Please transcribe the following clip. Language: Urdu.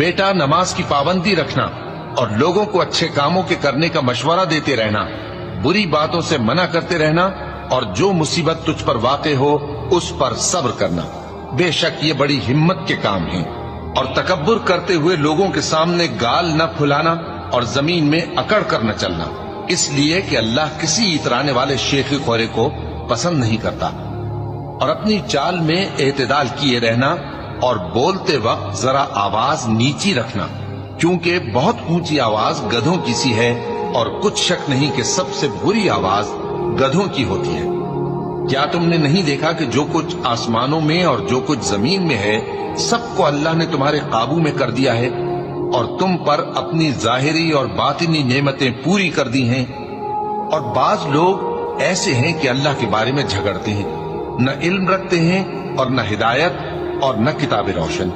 بیٹا نماز کی پابندی رکھنا اور لوگوں کو اچھے کاموں کے کرنے کا مشورہ دیتے رہنا، بری باتوں سے منع کرتے رہنا، اور جو مصیبت تجھ پر واقع ہو اس پر صبر کرنا، بے شک یہ بڑی ہمت کے کام ہیں۔ اور تکبر کرتے ہوئے لوگوں کے سامنے گال نہ پھلانا اور زمین میں اکڑ کر نہ چلنا، اس لیے کہ اللہ کسی اترانے والے شیخی خورے کو پسند نہیں کرتا۔ اور اپنی چال میں اعتدال کیے رہنا اور بولتے وقت ذرا آواز نیچی رکھنا، کیونکہ بہت اونچی آواز گدھوں کی سی ہے، اور کچھ شک نہیں کہ سب سے بری آواز گدھوں کی ہوتی ہے۔ کیا تم نے نہیں دیکھا کہ جو کچھ آسمانوں میں اور جو کچھ زمین میں ہے سب کو اللہ نے تمہارے قابو میں کر دیا ہے، اور تم پر اپنی ظاہری اور باطنی نعمتیں پوری کر دی ہیں؟ اور بعض لوگ ایسے ہیں کہ اللہ کے بارے میں جھگڑتے ہیں، نہ علم رکھتے ہیں اور نہ ہدایت اور نہ کتاب روشن۔